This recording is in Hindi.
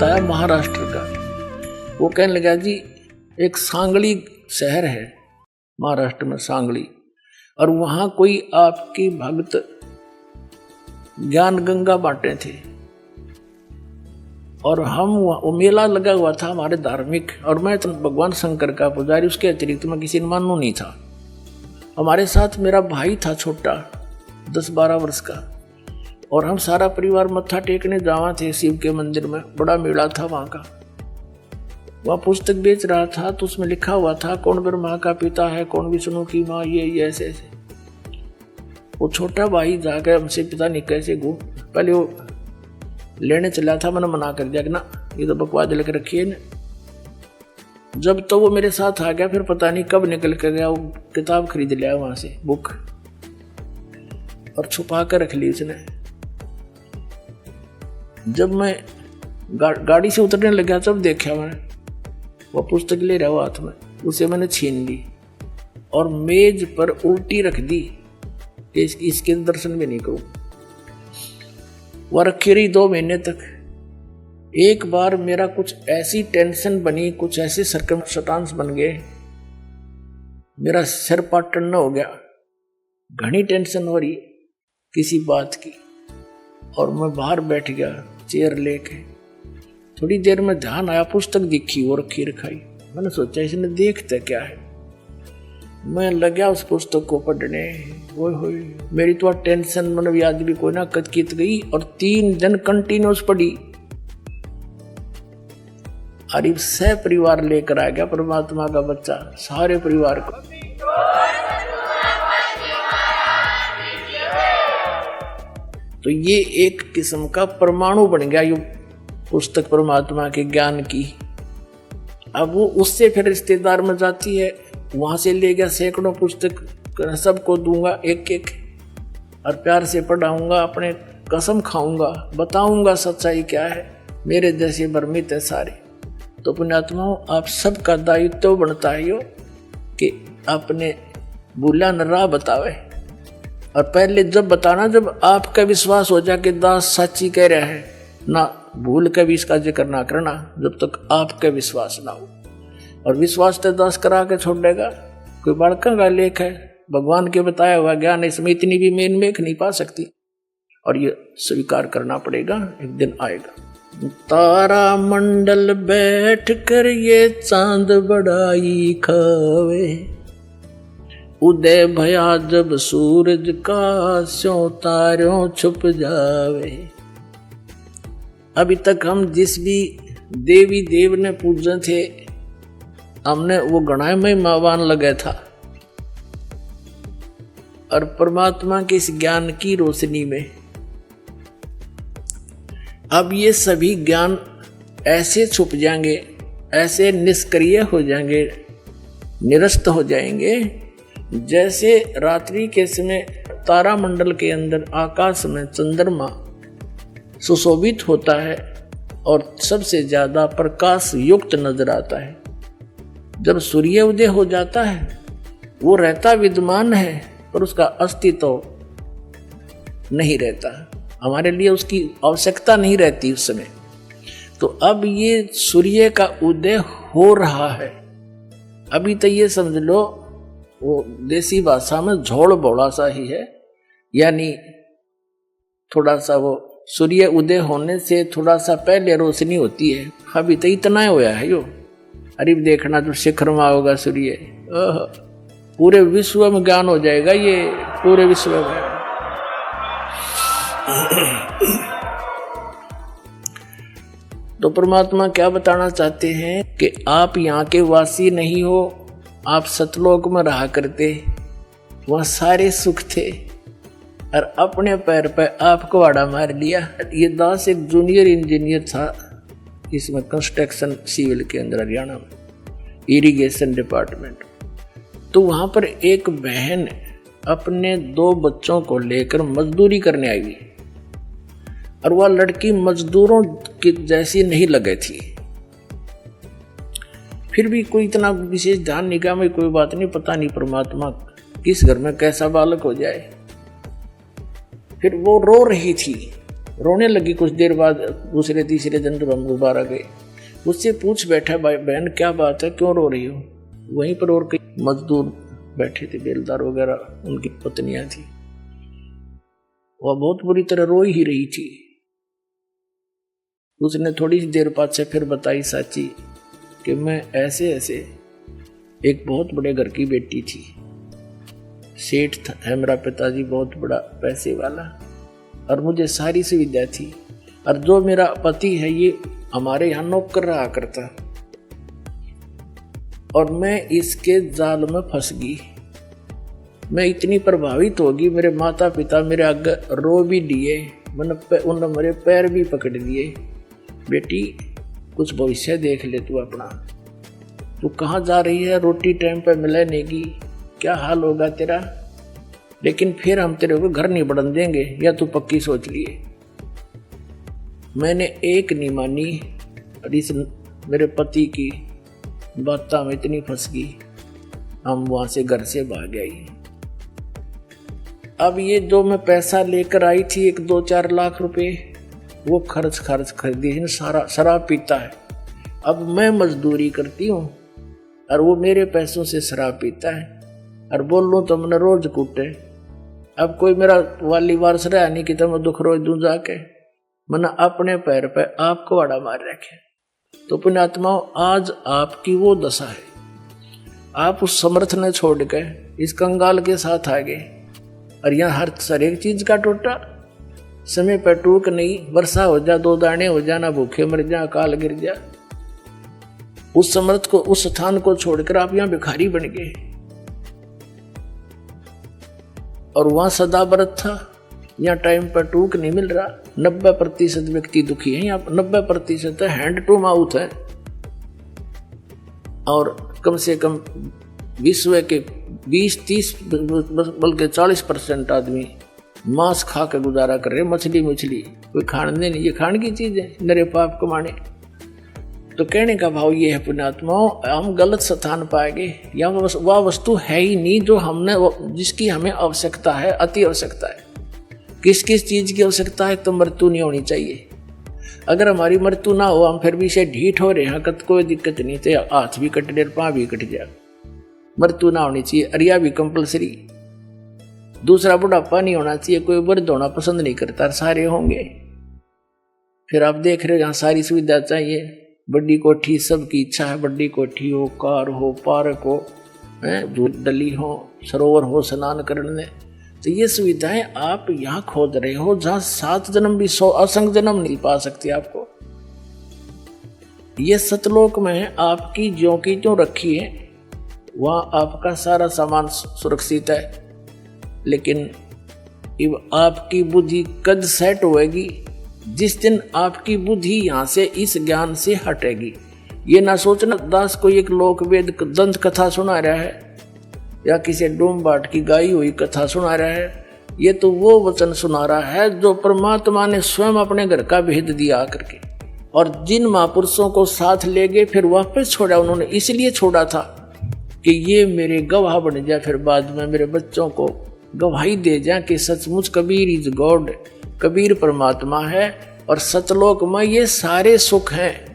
बताया महाराष्ट्र का। वो कहने लगा जी एक सांगली शहर है महाराष्ट्र में, सांगली, और वहां कोई आपकी भक्त ज्ञान गंगा बांटे थे, और हम वो मेला लगा हुआ था हमारे धार्मिक, और मैं तो भगवान शंकर का पुजारी, उसके अतिरिक्त मैं किसी ने मानू नहीं था। हमारे साथ मेरा भाई था छोटा 10-12 वर्ष का, और हम सारा परिवार मत्था टेकने जावा थे शिव के मंदिर में, बड़ा मेला था वहाँ का। वह पुस्तक बेच रहा था तो उसमें लिखा हुआ था कौन ब्रह्मा का पिता है, कौन विष्णु की माँ, ये ऐसे ऐसे। वो छोटा भाई जाकर हमसे पिता नहीं कैसे पहले वो लेने चला था, मैंने मना कर दिया कि ना ये तो बकवास लेकर रखिए ना। जब तो वो मेरे साथ आ गया, फिर पता नहीं कब निकल कर गया, वो किताब खरीद लिया वहां से, बुक, और छुपा कर रख ली उसने। जब मैं गाड़ी से उतरने लगा तब देखा मैंने वो पुस्तक ले रहा हुआ हाथ में, उसे मैंने छीन ली और मेज पर उल्टी रख दी कि इसके दर्शन भी नहीं करूं। वह रखी रही 2 महीने तक। एक बार मेरा कुछ ऐसी टेंशन बनी, कुछ ऐसे सर्कमस्टांस बन गए, मेरा सिर पाटन हो गया, घनी टेंशन हो रही किसी बात की, और मैं बाहर बैठ गया चेयर लेके। थोड़ी देर में ध्यान आया, पुस्तक दिखी वो रखी रखाई। मैंने सोचा इसने देखते क्या है, मैं लगा उस पुस्तक को पढ़ने। वो मेरी तो टेंशन मतलब याद भी कोई ना कचकित गई, और 3 दिन कंटिन्यूस पढ़ी। अरे सह परिवार लेकर आ गया परमात्मा का बच्चा, सारे परिवार को। तो ये एक किस्म का परमाणु बन गया ये पुस्तक परमात्मा के ज्ञान की। अब वो उससे फिर रिश्तेदार में जाती है, वहां से ले गया सैकड़ों पुस्तक, सबको दूंगा एक एक, और प्यार से पढ़ाऊंगा, अपने कसम खाऊंगा, बताऊंगा सच्चाई क्या है। मेरे जैसे भ्रमित है सारे। तो पुण्यात्माओं, आप सबका दायित्व बनता है यो कि आपने भूला न राह बतावे, और पहले जब बताना जब आपका विश्वास हो जाए कि दास सच्ची कह रहा है, ना भूल के भी इसका जिक्र ना करना जब तक आपका विश्वास ना हो। और विश्वास तो दास करा के छोड़ देगा। कोई बड़का का लेख है, भगवान के बताया हुआ ज्ञान, इसमें इतनी भी मेन मेख नहीं पा सकती, और ये स्वीकार करना पड़ेगा, एक दिन आएगा। तारा मंडल बैठ कर ये चांद बड़ाई खावे, उदय भया जब सूरज का स्यों तारों छुप जावे। अभी तक हम जिस भी देवी देव ने पूजे थे, हमने वो गणाय में मावान लगा था, और परमात्मा के इस ज्ञान की रोशनी में अब ये सभी ज्ञान ऐसे छुप जाएंगे, ऐसे निष्क्रिय हो जाएंगे, निरस्त हो जाएंगे, जैसे रात्रि के समय तारामंडल के अंदर आकाश में चंद्रमा सुशोभित होता है और सबसे ज्यादा प्रकाश युक्त नजर आता है। जब सूर्य उदय हो जाता है, वो रहता विद्यमान है पर उसका अस्तित्व नहीं रहता, हमारे लिए उसकी आवश्यकता नहीं रहती उस समय। तो अब ये सूर्य का उदय हो रहा है। अभी तो ये समझ लो वो देसी भाषा में झोल बोला सा ही है, यानी थोड़ा सा वो सूर्य उदय होने से थोड़ा सा पहले रोशनी होती है। अभी तो इतना होया है यो। अरे देखना जो शिखर में होगा सूर्य, पूरे विश्व में ज्ञान हो जाएगा, ये पूरे विश्व में। तो परमात्मा क्या बताना चाहते हैं कि आप यहाँ के वासी नहीं हो, आप सतलोक में रहा करते, वहाँ सारे सुख थे, और अपने पैर पर आपको आड़ा मार लिया। ये दास एक जूनियर इंजीनियर था इसमें, कंस्ट्रक्शन सिविल के अंदर, हरियाणा में, इरिगेशन डिपार्टमेंट। तो वहाँ पर एक बहन अपने 2 बच्चों को लेकर मजदूरी करने आई हुई, और वह लड़की मजदूरों की जैसी नहीं लगे थी। फिर भी कोई इतना विशेष ध्यान निगाह में कोई बात नहीं, पता नहीं परमात्मा किस घर में कैसा बालक हो जाए। फिर वो रो रही थी, रोने लगी। कुछ देर बाद दूसरे तीसरे दिन जब हम दोबारा गए, उससे पूछ बैठा, भाई बहन क्या बात है, क्यों रो रही हो? वहीं पर और कई मजदूर बैठे थे, बेलदार वगैरह, उनकी पत्नियां थी। वह बहुत बुरी तरह रो ही रही थी। उसने थोड़ी सी देर बाद से फिर बताई साची कि मैं ऐसे ऐसे एक बहुत बड़े घर की बेटी थी, सेठ है मेरा पिताजी, बहुत बड़ा पैसे वाला, और मुझे सारी सुविधा थी, और जो मेरा पति है ये हमारे यहाँ नौकर रहा करता, और मैं इसके जाल में फंस गई। मैं इतनी प्रभावित होगी, मेरे माता पिता मेरे आगे रो भी दिए, उन्होंने मेरे पैर भी पकड़ लिए, बेटी कुछ भविष्य देख ले तू अपना, तू कहाँ जा रही है, रोटी टाइम पे मिले नहीं, क्या हाल होगा तेरा, लेकिन फिर हम तेरे को घर नहीं बढ़न देंगे, या तू पक्की सोच लिए। मैंने एक नहीं मानी, और इस मेरे पति की बातों में इतनी फंस गई, हम वहां से घर से भाग गए। अब ये जो मैं पैसा लेकर आई थी 1-2-4 लाख रुपए, वो खर्च खरीदी, सारा शराब पीता है। अब मैं मजदूरी करती हूँ और वो मेरे पैसों से शराब पीता है, और बोल लूँ तो मैंने रोज कूटे। अब कोई मेरा वाली वारस रहा नहीं कि तो मैं दुख रोज दूं जाके, मैंने अपने पैर पे आपको वाड़ा मार रखे। तो पुण्यात्माओं, आज आपकी वो दशा है, आप उस समर्थ ने छोड़ के इस कंगाल के साथ आ गए, और यहाँ हर एक चीज का टोटा, समय पर टूक नहीं, वर्षा हो जा, 2 दाने हो जा, ना भूखे मर जा, अकाल गिर जा। उस समर्थ को, उस स्थान को छोड़कर आप यहाँ भिखारी बन गए, और वहां सदा व्रत था, यहाँ टाइम पर टूक नहीं मिल रहा। 90% व्यक्ति दुखी है, यहाँ 90% हैंड टू माउथ है, और कम से कम विश्व के 20-30 बल्कि 40% आदमी मांस खा कर गुजारा कर रहे, मछली कोई खाने नहीं, ये खाने की चीज है, नरे पाप कमाने। तो कहने का भाव ये है पुण्यात्माओं, हम गलत स्थान पाएंगे, या वह वस्तु है ही नहीं जो हमने, जिसकी हमें आवश्यकता है, अति आवश्यकता है। किस किस चीज की आवश्यकता है? तो मृत्यु नहीं होनी चाहिए। अगर हमारी मृत्यु ना हो, हम फिर भी से ढीठ हो रहे हैं, कत कोई दिक्कत नहीं, तो हाथ भी कट जाए, पाँव भी कट जाए, मृत्यु ना होनी चाहिए। अरिया भी कंपलसरी। दूसरा, बुढ़ापा नहीं होना चाहिए, कोई वृद्ध होना पसंद नहीं करता, सारे होंगे। फिर आप देख रहे हो जहाँ सारी सुविधा चाहिए, बड़ी कोठी, सबकी इच्छा है बड़ी कोठी हो, कार हो, पार्क हो, डली हो, सरोवर हो स्नान करने, तो ये सुविधाएं आप यहाँ खोज रहे हो, जहाँ 7 जन्म भी 100 असंख्य जन्म नहीं पा सकते आपको। ये सतलोक में आपकी ज्यों की त्यों रखी है, वहाँ आपका सारा सामान सुरक्षित है, लेकिन आपकी बुद्धि कद सेट होएगी जिस दिन आपकी बुद्धि यहाँ से इस ज्ञान से हटेगी। ये ना सोचना दास को एक लोक वेद दंत कथा सुना रहा है, या किसी डोम बाट की गाई हुई कथा सुना रहा है। ये तो वो वचन सुना रहा है जो परमात्मा ने स्वयं अपने घर का भेद दिया करके, और जिन महापुरुषों को साथ ले गए फिर वापस छोड़ा, उन्होंने इसलिए छोड़ा था कि ये मेरे गवाह बन जाए, फिर बाद में मेरे बच्चों को गवाही दे जाए कि सचमुच कबीर इज गॉड, कबीर परमात्मा है, और सतलोक में ये सारे सुख हैं।